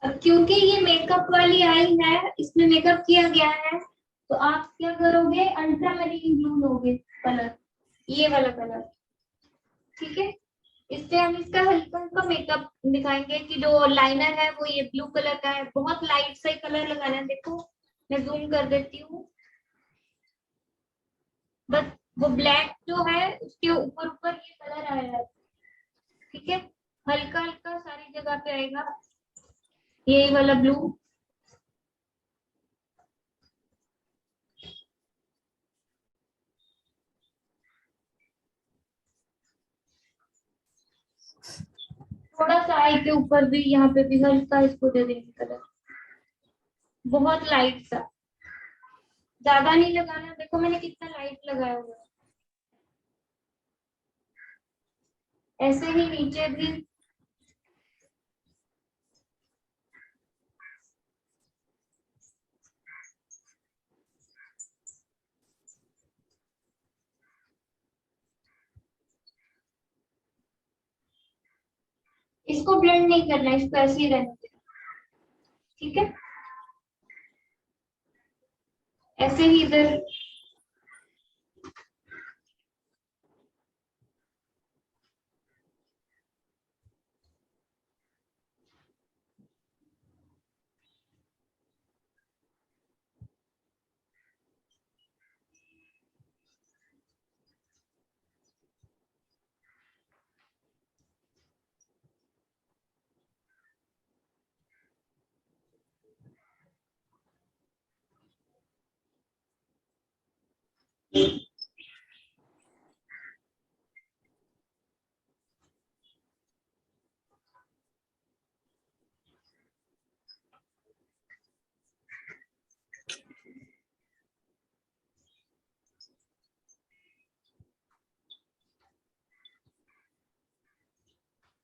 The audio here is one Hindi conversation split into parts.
अब क्योंकि ये मेकअप वाली आई है, इसमें मेकअप किया गया है, तो आप क्या करोगे, अल्ट्रामरीन ब्लू लोगे कलर, ये वाला कलर। ठीक है, इससे हम इसका हल्का हल्का मेकअप दिखाएंगे कि जो लाइनर है वो ये ब्लू कलर का है, बहुत लाइट सा कलर लगाना है। देखो मैं जूम कर देती हूँ, बस वो ब्लैक जो है उसके ऊपर ऊपर ये कलर आया है। ठीक है, हल्का हल्का सारी जगह पे आएगा यही वाला ब्लू। थोड़ा सा आई के ऊपर भी, यहाँ पे भी हल्का इसको दे देंगे कलर, बहुत लाइट सा, ज्यादा नहीं लगाना। देखो मैंने कितना लाइट लगाया हुआ है, ऐसे ही नीचे भी। इसको ब्लेंड नहीं करना, इसको ऐसे ही रहने देना। ठीक है, ऐसे ही इधर।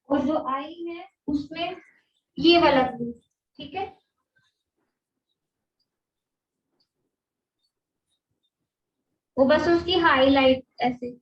और जो आई है उसमें ये वाला ब्लू। ठीक है, वो बस उसकी हाईलाइट ऐसे।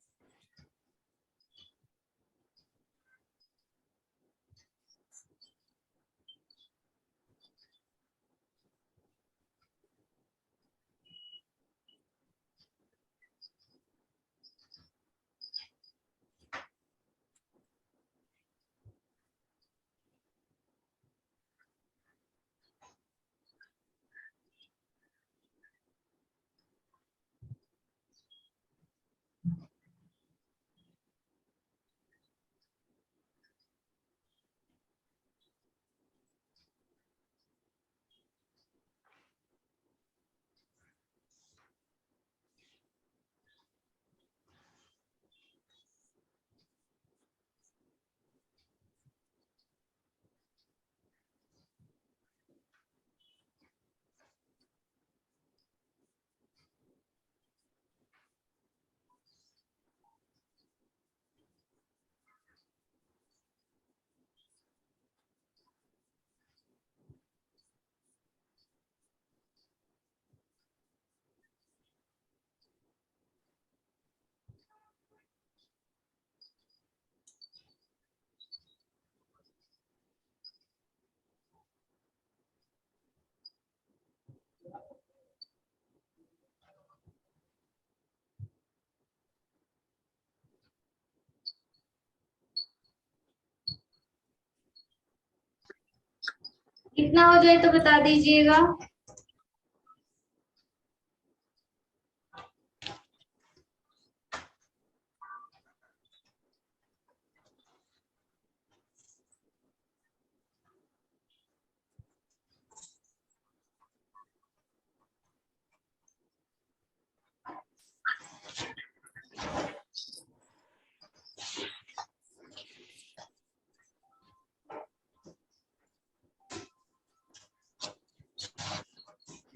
कितना हो जाए तो बता दीजिएगा।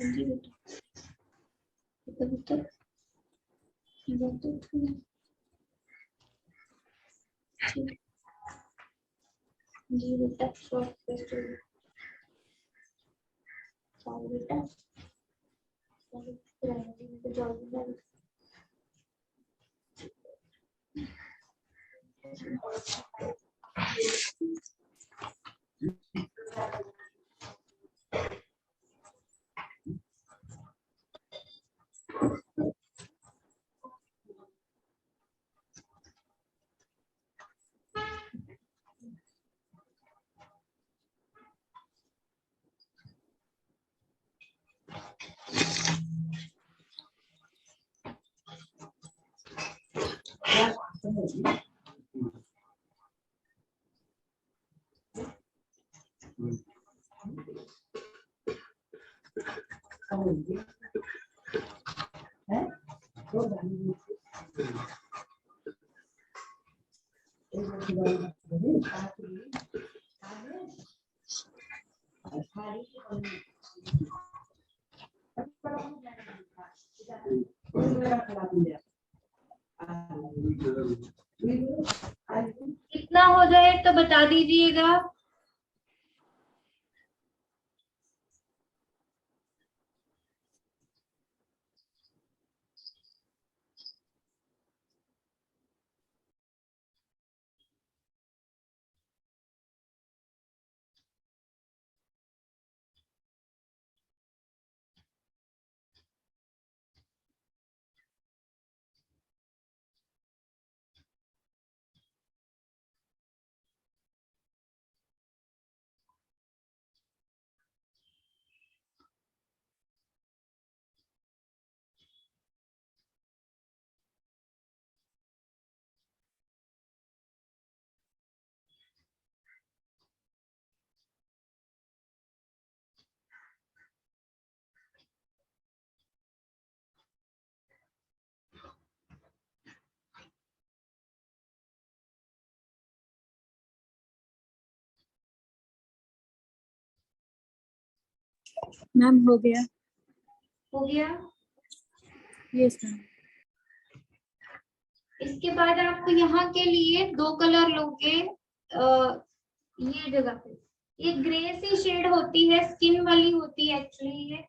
जी बेटा, जी बेटा, शॉर्ट बेटा, कितना हो जाए तो बता दीजिएगा। मैम हो गया। हो गया। Yes ma'am. इसके बाद आप यहाँ के लिए 2 कलर लोगे। ये जगह पे ये ग्रे सी शेड होती है, स्किन वाली होती है एक्चुअली ये।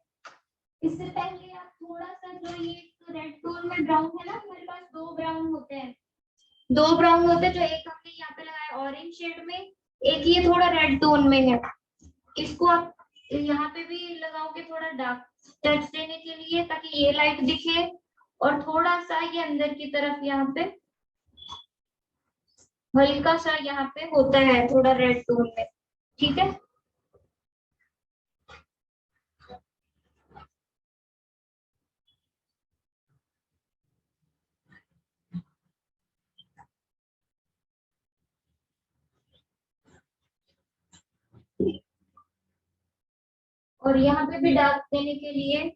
इससे पहले आप थोड़ा सा जो ये रेड टोन में ब्राउन है ना, हमारे पास 2 ब्राउन होते हैं, 2 ब्राउन होते हैं, जो एक हमने यहाँ पे लगाया ऑरेंज शेड में, एक ये थोड़ा रेड टोन में है। इसको आप यहाँ पे भी लगाओगे थोड़ा डार्क टच देने के लिए, ताकि ये लाइट दिखे, और थोड़ा सा ये अंदर की तरफ यहाँ पे हल्का सा यहाँ पे होता है थोड़ा रेड टोन में। ठीक है। और यहाँ पे भी डार्क देने के लिए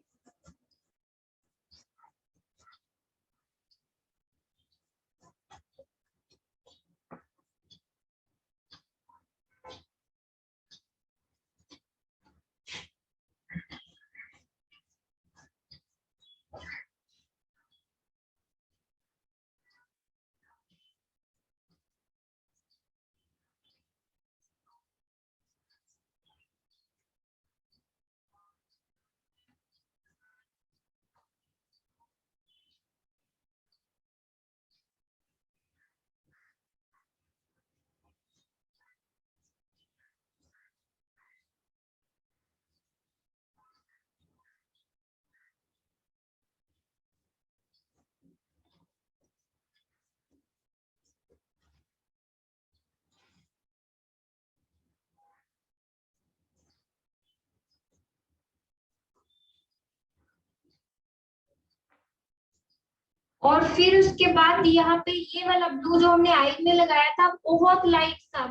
और फिर उसके बाद यहाँ पे ये वाला ब्लू जो हमने आई में लगाया था, बहुत लाइट सा,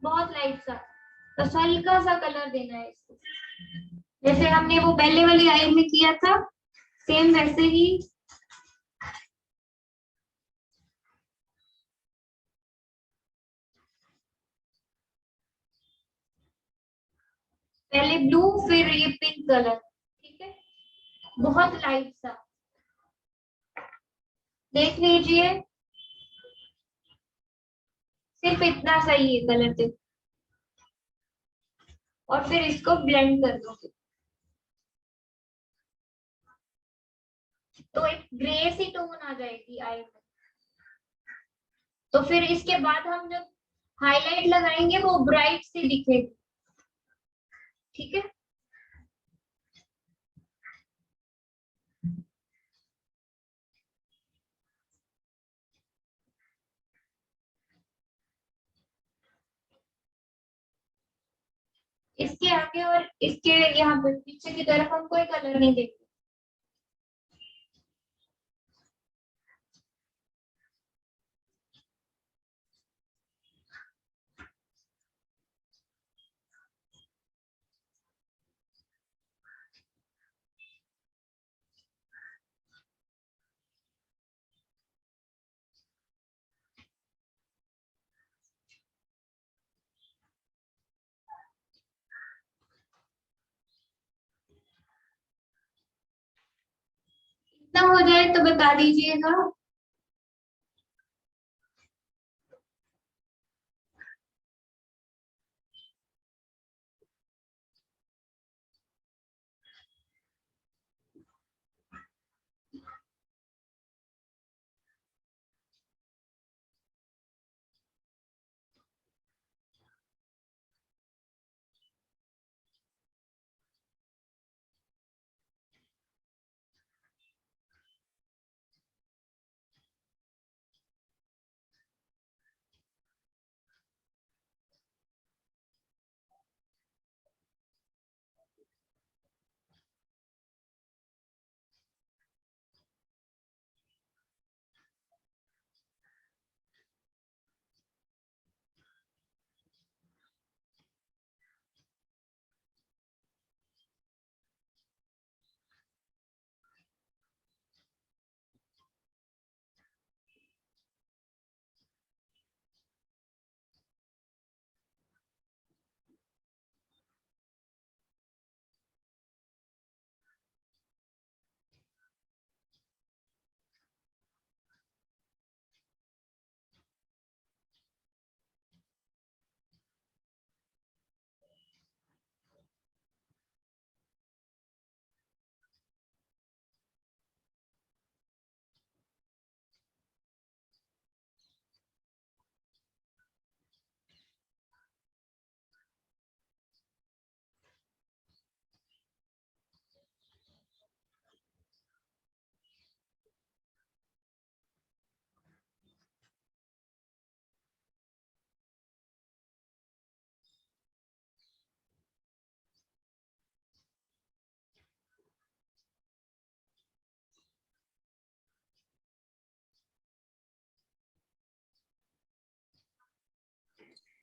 बहुत लाइट सा, बस हल्का सा कलर देना है इसको, जैसे हमने वो पहले वाली आई में किया था, सेम वैसे ही। पहले ब्लू फिर ये पिंक कलर। ठीक है, बहुत लाइट सा देख लीजिए, सिर्फ इतना सा ही कलर दे, और फिर इसको ब्लेंड कर दोगे तो एक ग्रे सी टोन आ जाएगी आई में। तो फिर इसके बाद हम जब हाईलाइट लगाएंगे वो ब्राइट सी दिखेगी। ठीक है। इसके आगे और इसके यहाँ पे पीछे की तरफ हम कोई कलर नहीं देंगे। जाए तो बता दीजिएगा।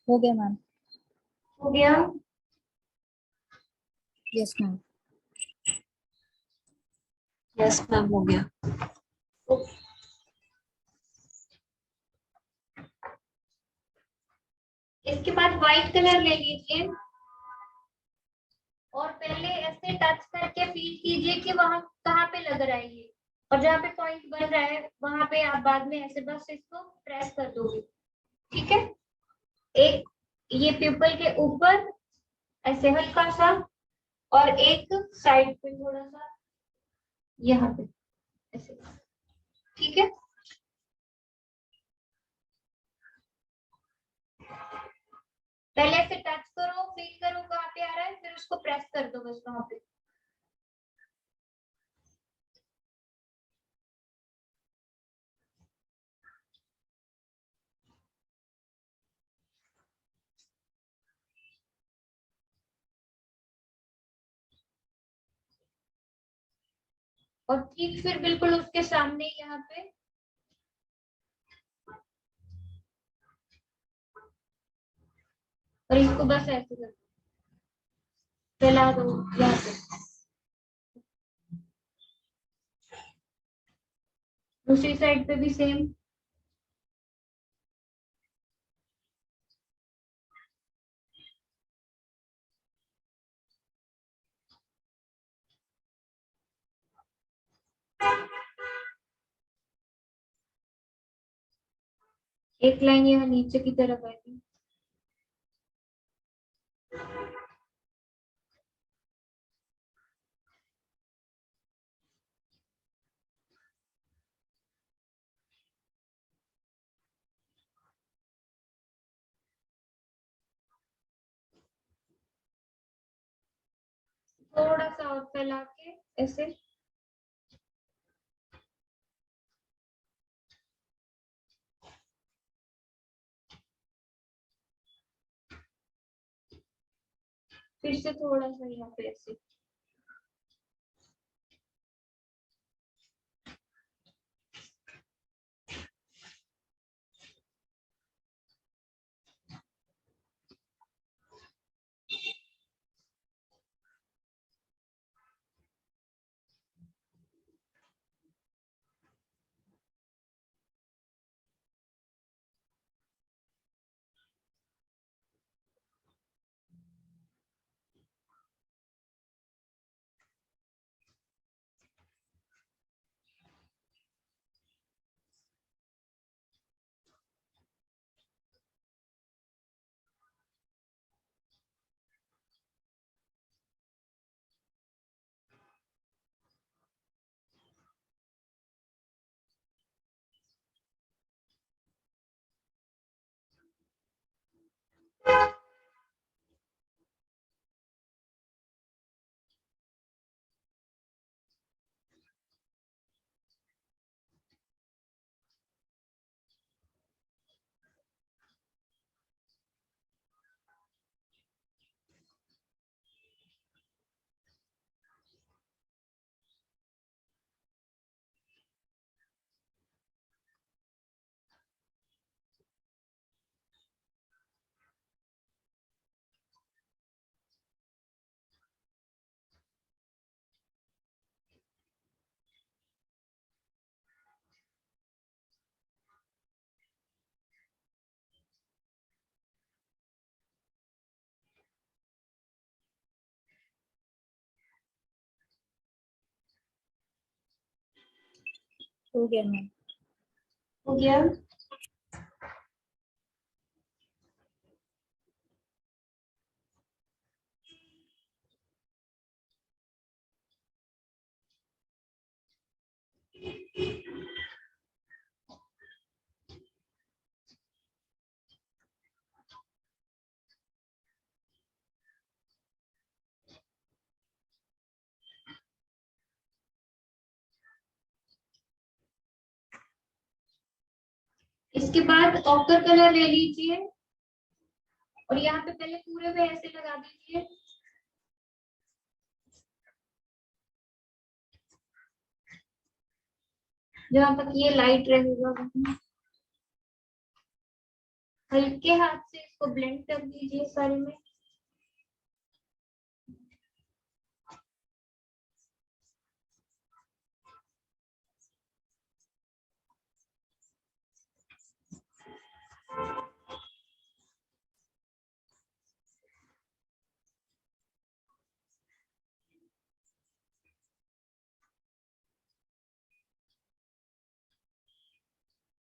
हो गया मैम। हो गया। Yes ma'am. यस मैम हो गया। इसके बाद व्हाइट कलर ले लीजिए और पहले ऐसे टच करके फील कीजिए कि वहां कहाँ पे लग रहा है ये, और जहाँ पे पॉइंट बन रहा है वहां पे आप बाद में ऐसे बस इसको प्रेस कर दोगे। ठीक है, एक ये पिंपल के ऊपर ऐसे हल्का सा, और एक साइड पे थोड़ा सा यहाँ पे ऐसे। ठीक है, पहले ऐसे टच करो, फील करो कहाँ पे आ रहा है, फिर उसको प्रेस कर दो बस वहां पे। और ठीक फिर बिल्कुल उसके सामने यहाँ पे और इसको बस ऐसे कर फैला दो यहाँ पे। दूसरी साइड पे भी सेम। एक लाइन यहाँ नीचे की तरफ आएगी। थोड़ा सा और फैला के ऐसे। फिर से थोड़ा सा यहाँ पे ऐसे। हो गया मैम। हो गया। इसके बाद ऑकर कलर ले लीजिए और यहाँ पे पहले पूरे पे ऐसे लगा दीजिए। जहां तक ये लाइट रहेगा हल्के हाथ से इसको ब्लेंड कर दीजिए सारे में।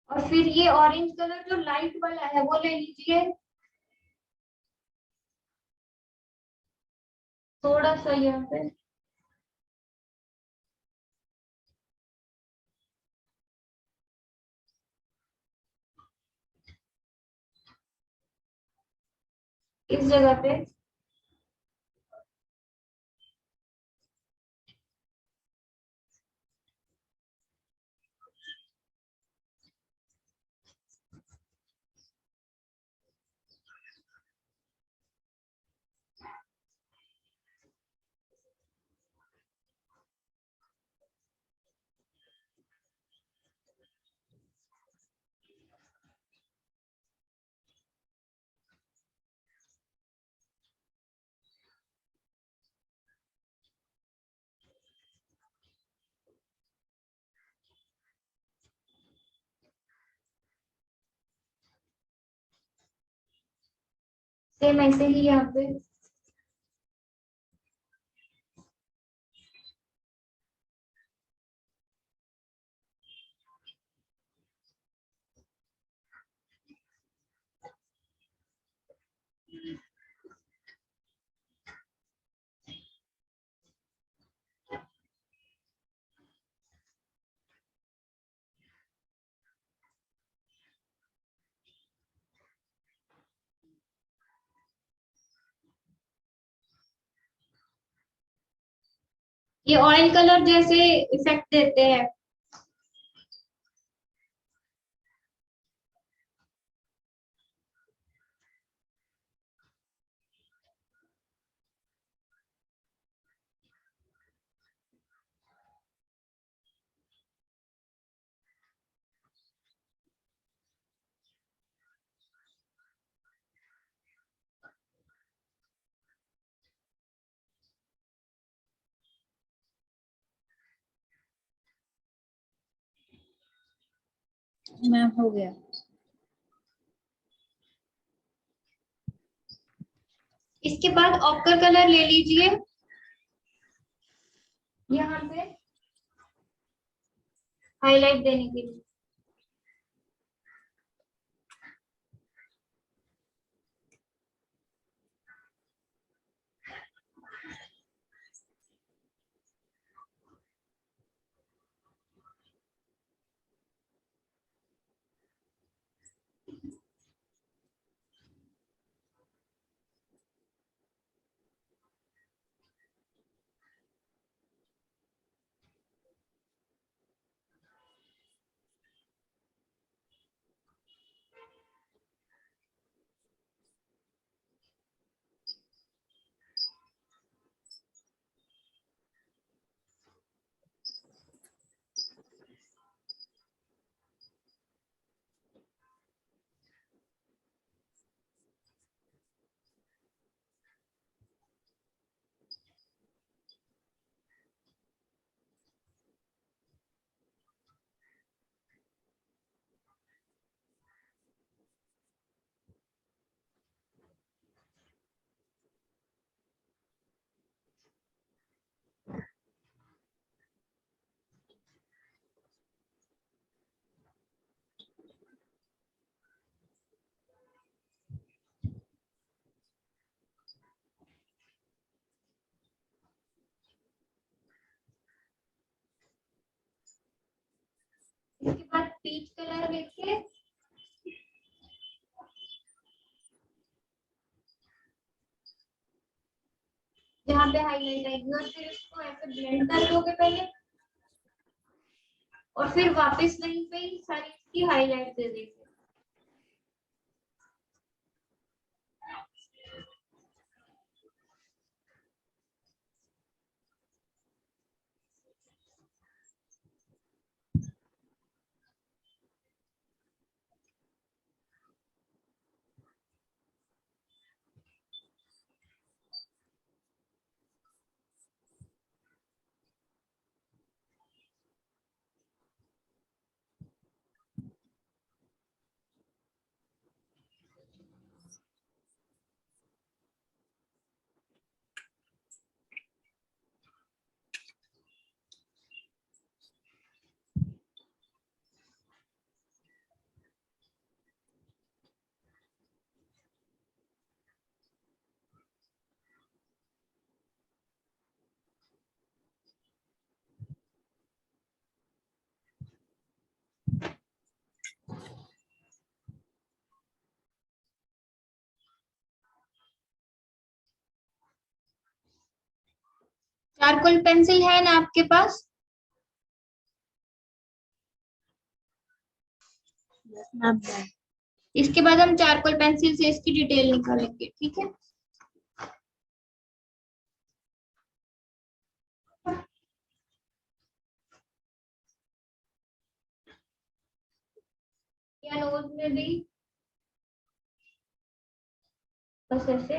और फिर ये ऑरेंज कलर जो लाइट वाला है वो ले लीजिए, थोड़ा सा यहाँ पे। इस जगह पे सेम ऐसे ही यहाँ पे। ये ऑयल कलर जैसे इफेक्ट देते हैं। मैम हो गया। इसके बाद ऑकर कलर ले लीजिए यहाँ पे हाईलाइट देने के लिए। इसके बाद पीच कलर लेके जहाँ पे हाईलाइट आएगी और फिर इसको ऐसे ब्लेंड कर लोगे पहले और फिर वापस वहीं पे ही सारी इसकी हाईलाइट दे देंगे। चारकोल पेंसिल है ना आपके पास? यस मैम है। इसके बाद हम चारकोल पेंसिल से इसकी डिटेल निकालेंगे, ठीक है? या नोज में भी बस ऐसे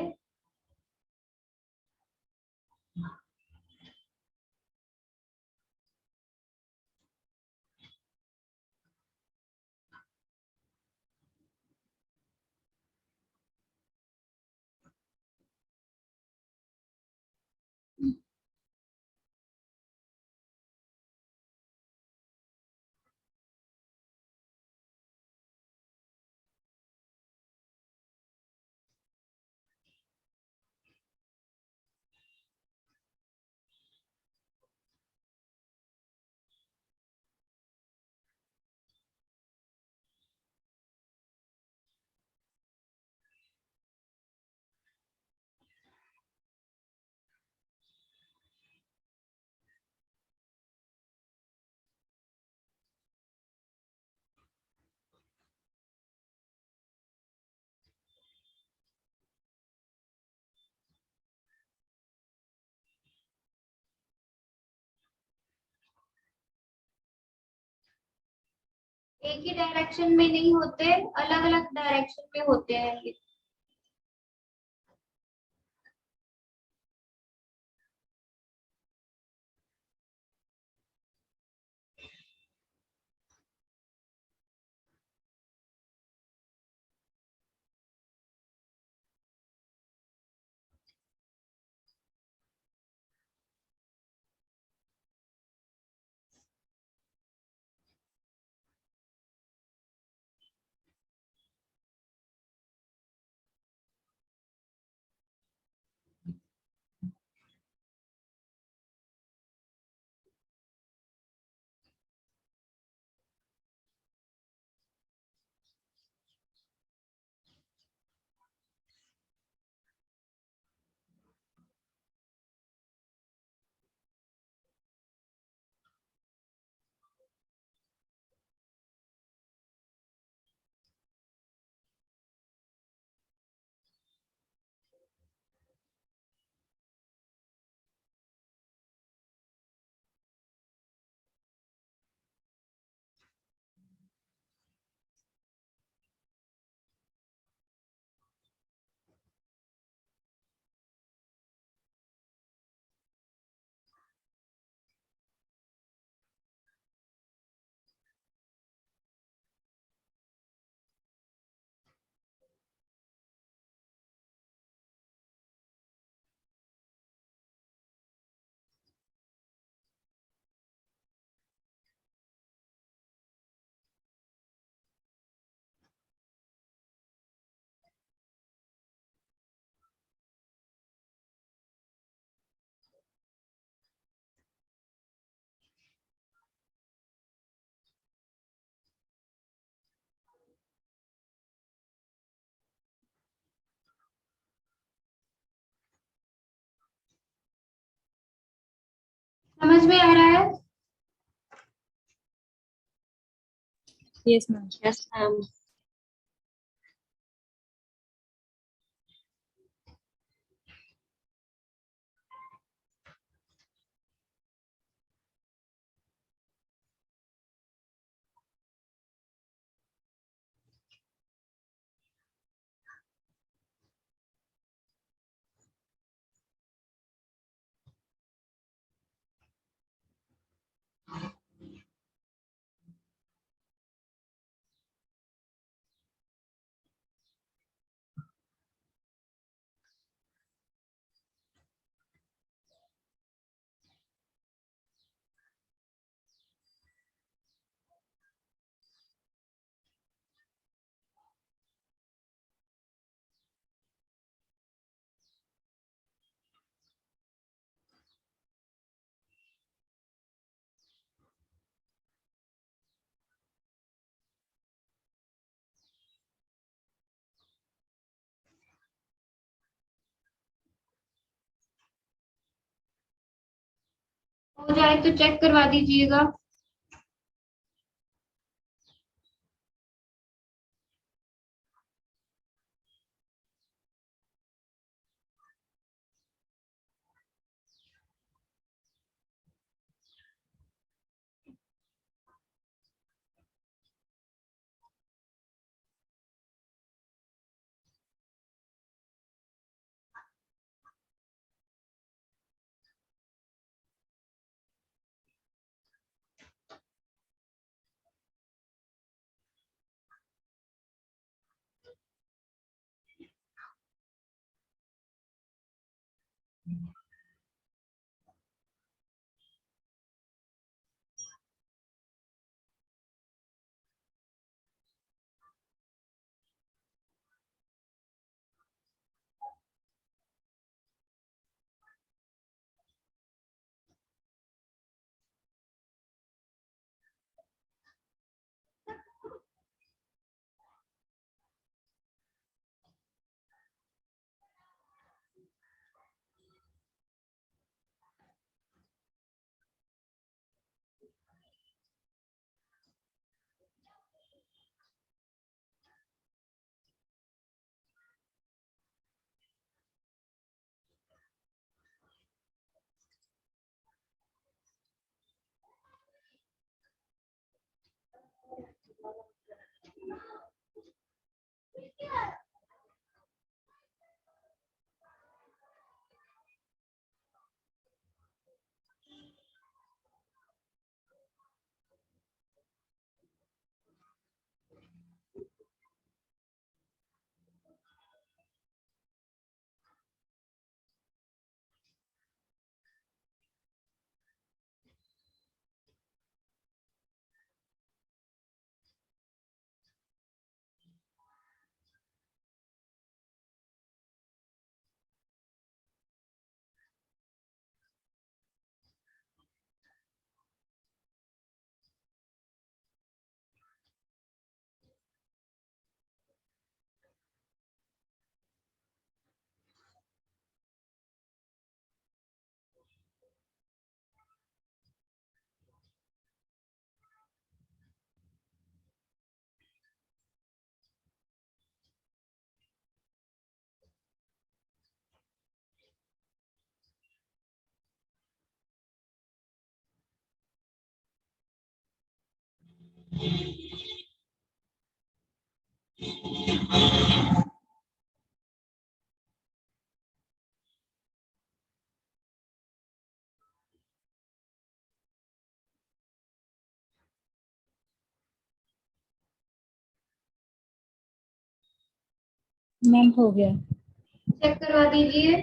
एक ही डायरेक्शन में नहीं होते, अलग अलग डायरेक्शन में होते हैं ये। समझ में आ रहा है? Yes ma'am. Yes ma'am. हो जाए तो चेक करवा दीजिएगा। मैम हो गया। चेक करवा दीजिए।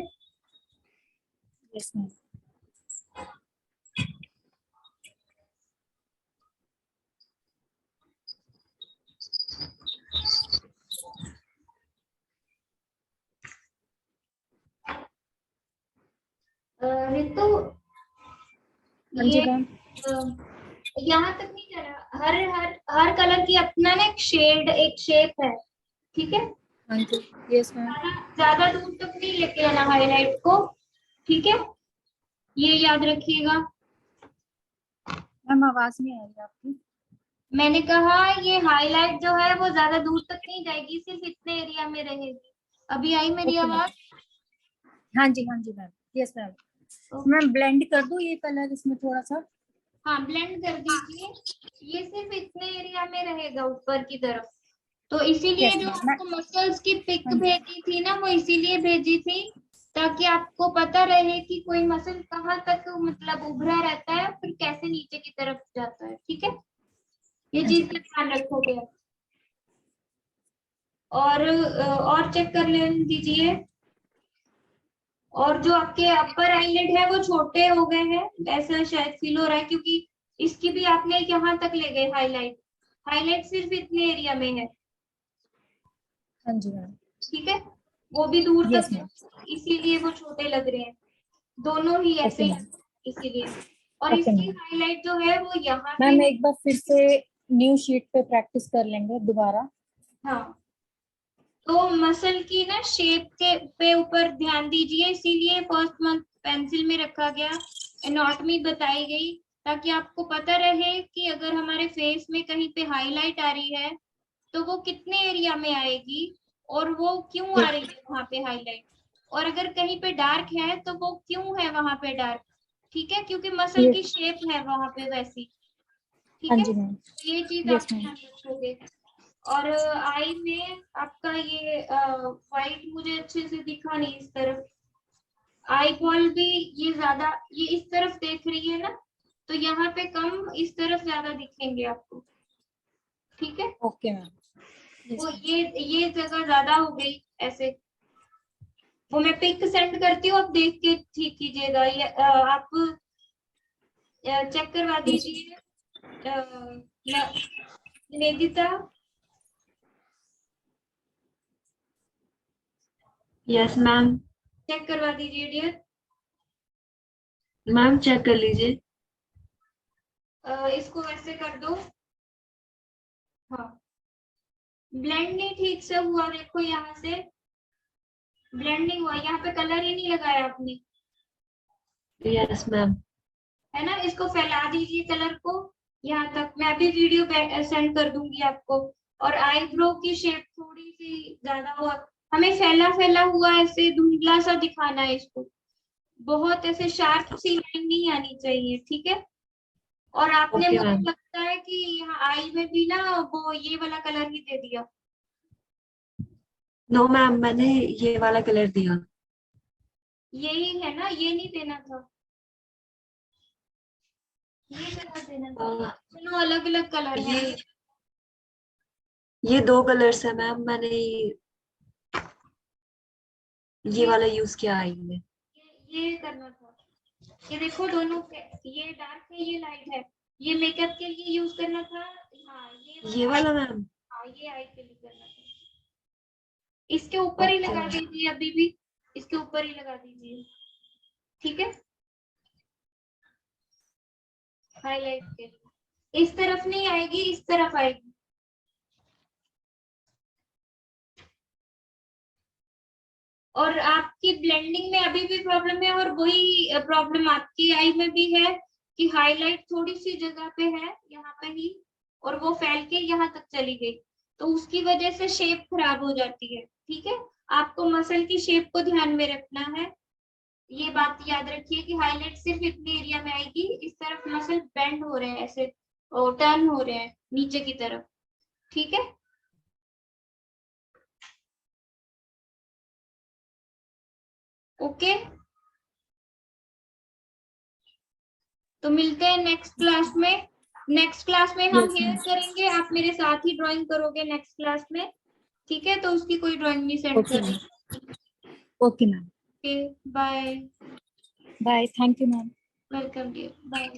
Yes ma'am. रितु, हाँ जी ये मैम। यहाँ तक नहीं जाना। हर हर हर कलर की अपना ना एक शेड, एक शेप है, ठीक है? हाँ जी। Yes ma'am. ज्यादा दूर तक नहीं लेके आना हाईलाइट को, ठीक है? ये याद रखिएगा। मैम आवाज नहीं आ रही आपकी। मैंने कहा ये हाईलाइट जो है वो ज्यादा दूर तक नहीं जाएगी, सिर्फ इतने एरिया में रहेगी। अभी आई मेरी ओके आवाज? हाँ जी ma'am. Yes ma'am. Okay. Ma'am blend कर दूं ये कलर इसमें थोड़ा सा? हाँ, ब्लेंड कर दीजिए। ये सिर्फ इतने एरिया में रहेगा ऊपर की तरफ। तो इसीलिए यस जो मैम। आपको मसल्स की पिक हाँ जी भेजी थी ना, वो इसीलिए भेजी थी ताकि आपको पता रहे कि कोई मसल कहाँ तक मतलब उभरा रहता है, फिर कैसे नीचे की तरफ जाता है। ठीक है, ये हाँ चीज जी का ध्यान रखोगे। और चेक कर लेने दीजिए। और जो आपके अपर आईलिड है वो छोटे हो गए हैं, ऐसा शायद फील हो रहा है, क्योंकि इसकी भी आपने यहाँ तक ले गए हाईलाइट। हाईलाइट सिर्फ इतने एरिया में है। हाँ जी मैम। ठीक है, वो भी दूर यस तक है, मैम। इसीलिए वो छोटे लग रहे हैं। दोनों ही ऐसे ओके ही, मैम। इसीलिए। और ओके इसकी मैम। हाईलाइट जो है वो यहाँ पे मैम है। एक बार फिर से न्यू शीट पे प्रैक्टिस कर लेंगे दोबारा। हाँ, तो मसल की ना शेप के पे ऊपर ध्यान दीजिए, इसीलिए फर्स्ट मंथ पेंसिल में रखा गया, एनाटॉमी बताई गई, ताकि आपको पता रहे कि अगर हमारे फेस में कहीं पे हाईलाइट आ रही है तो वो कितने एरिया में आएगी और वो क्यों आ रही है वहां पे हाईलाइट। और अगर कहीं पे डार्क है तो वो क्यों है वहां पे डार्क। ठीक है, क्योंकि मसल की यस। शेप है वहां पे वैसी। ठीक हाँ है, जी मैम। तो ये चीज आप यस मैम। ध्यान रखोगे। और आई में आपका ये वाइट मुझे अच्छे से दिखा नहीं इस तरफ। आई बॉल भी ये ज्यादा, ये इस तरफ देख रही है ना, तो यहाँ पे कम, इस तरफ ज्यादा दिखेंगे आपको। ठीक है, ओके मैम। यस वो मैम। ये जगह ज्यादा हो गई ऐसे। वो मैं पिक सेंड करती हूँ, आप देख के ठीक कीजिएगा। ये आप चेक करवा यस दीजिए। Nivedita, yes ma'am. चेक करवा दीजिए डियर। मैम चेक कर लीजिए। इसको वैसे कर दो। हाँ, ब्लेंड नहीं ठीक से हुआ, देखो यहाँ से ब्लेंड नहीं हुआ, यहाँ पे कलर ही नहीं लगाया आपने, यस मैम। है ना। इसको फैला दीजिए कलर को यहाँ तक, मैं अभी वीडियो सेंड कर दूंगी आपको। और आईब्रो की शेप थोड़ी सी ज्यादा हुआ, हमें फैला फैला हुआ ऐसे धुंधला सा दिखाना है इसको, बहुत ऐसे शार्प सी लाइन नहीं आनी चाहिए। ठीक है, और आपने ओके मुझे मैम। लगता है कि यहाँ आई में भी ना वो ये वाला कलर ही दे दिया। नो मैम, मैंने ये वाला कलर दिया। यही है ना, ये नहीं देना था, ये कलर देना था। अ, चलो अलग अलग कलर है। ये दो कलर्स है मैम, मैंने ये ये वाला यूज किया आई में। ये करना था। ये देखो दोनों ये डार्क है ये लाइट है, ये मेकअप के लिए यूज करना था। हाँ ये वाला वाला मैम। हाँ, ये आई के लिए करना था। इसके ऊपर ही ओके लगा मैम। दीजिए, अभी भी इसके ऊपर ही लगा दीजिए। ठीक है, हाईलाइट के लिए इस तरफ नहीं आएगी, इस तरफ आएगी। और आपकी ब्लेंडिंग में अभी भी प्रॉब्लम है, और वही प्रॉब्लम आपकी आई में भी है कि हाईलाइट थोड़ी सी जगह पे है यहाँ पे ही, और वो फैल के यहाँ तक चली गई, तो उसकी वजह से शेप खराब हो जाती है। ठीक है, आपको मसल की शेप को ध्यान में रखना है। ये बात याद रखिए कि हाईलाइट सिर्फ इतने एरिया में आएगी, इस तरफ मसल बेंड हो रहे हैं ऐसे, टर्न हो रहे हैं नीचे की तरफ। ठीक है, ओके। तो मिलते हैं नेक्स्ट क्लास में। नेक्स्ट क्लास में हम यस हेयर मैम। करेंगे, आप मेरे साथ ही ड्राइंग करोगे नेक्स्ट क्लास में। ठीक है, तो उसकी कोई ड्राइंग नहीं सेंड ओके करनी। Ma'am. Okay ma'am. Okay, bye. Bye. Thank you ma'am. Welcome dear, bye.